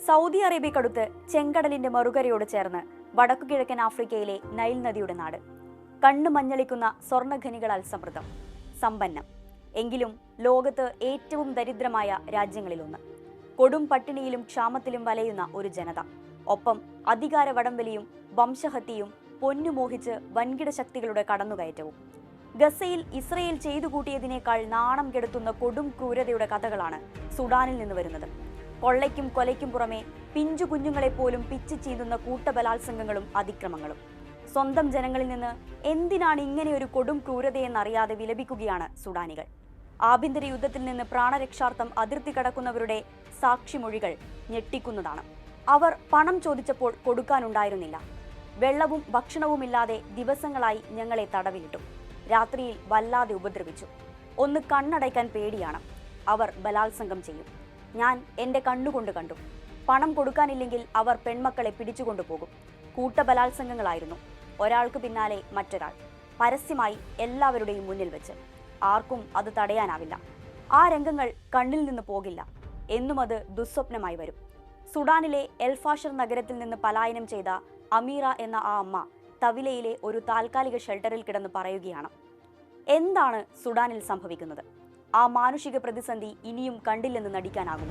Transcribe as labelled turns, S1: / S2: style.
S1: Saudi അറേബ്യക്കടുത്ത് ചെങ്കടലിന്റെ മറുകരയോട് ചേർന്ന് വടക്കുകിഴക്കൻ ആഫ്രിക്കയിലെ നൈൽ നദിയുടെ നാട്. കണ്ണു മഞ്ഞളിക്കുന്ന സ്വർണ്ണഖനികളാൽ സമൃദ്ധം, സമ്പന്നം. എങ്കിലും ലോകത്ത് ഏറ്റവും ദരിദ്രമായ രാജ്യങ്ങളിലൊന്ന്. കൊടും പട്ടിണിയിലും ക്ഷാമത്തിലും വലയുന്ന ഒരു ജനത. ഒപ്പം അധികാര വടംവലിയും വംശഹത്യയും പൊന്നുമോഹിച്ച് വൻകിട ശക്തികളുടെ കടന്നുകയറ്റവും. ഗസയിൽ ഇസ്രയേൽ ചെയ്തു കൂട്ടിയതിനേക്കാൾ നാണം കെടുത്തുന്ന കൊടും ക്രൂരതയുടെ കഥകളാണ് സുഡാനിൽ നിന്ന് വരുന്നത്. കൊള്ളയ്ക്കും കൊലയ്ക്കും പുറമെ പിഞ്ചു കുഞ്ഞുങ്ങളെപ്പോലും പിച്ചു ചീന്തുന്ന കൂട്ടബലാത്സംഗങ്ങളും അതിക്രമങ്ങളും. സ്വന്തം ജനങ്ങളിൽ നിന്ന് എന്തിനാണ് ഇങ്ങനെ ഒരു കൊടും ക്രൂരതയെന്നറിയാതെ വിലപിക്കുകയാണ് സുഡാനികൾ. ആഭ്യന്തര യുദ്ധത്തിൽ നിന്ന് പ്രാണരക്ഷാർത്ഥം അതിർത്തി കടക്കുന്നവരുടെ സാക്ഷിമൊഴികൾ ഞെട്ടിക്കുന്നതാണ്. അവർ പണം ചോദിച്ചപ്പോൾ കൊടുക്കാനുണ്ടായിരുന്നില്ല. വെള്ളവും ഭക്ഷണവുമില്ലാതെ ദിവസങ്ങളായി ഞങ്ങളെ തടവിലിട്ടു. രാത്രിയിൽ വല്ലാതെ ഉപദ്രവിച്ചു. ഒന്ന് കണ്ണടയ്ക്കാൻ പേടിയാണ്. അവർ ബലാത്സംഗം ചെയ്യും. ഞാൻ എൻ്റെ കണ്ണുകൊണ്ട് കണ്ടു. പണം കൊടുക്കാനില്ലെങ്കിൽ അവർ പെൺമക്കളെ പിടിച്ചുകൊണ്ടുപോകും. കൂട്ടബലാത്സംഗങ്ങളായിരുന്നു. ഒരാൾക്ക് പിന്നാലെ മറ്റൊരാൾ, പരസ്യമായി എല്ലാവരുടെയും മുന്നിൽ വെച്ച്. ആർക്കും അത് തടയാനാവില്ല. ആ രംഗങ്ങൾ കണ്ണിൽ നിന്ന് പോകില്ല. എന്നും അത് ദുസ്വപ്നമായി വരും. സുഡാനിലെ എൽഫാഷർ നഗരത്തിൽ നിന്ന് പലായനം ചെയ്ത അമീറ എന്ന ആ അമ്മ തവിലയിലെ ഒരു താൽക്കാലിക ഷെൽട്ടറിൽ കിടന്ന് പറയുകയാണ്, എന്താണ് സുഡാനിൽ സംഭവിക്കുന്നത്? ആ മാനുഷിക പ്രതിസന്ധി ഇനിയും കണ്ടില്ലെന്ന് നടിക്കാനാകും.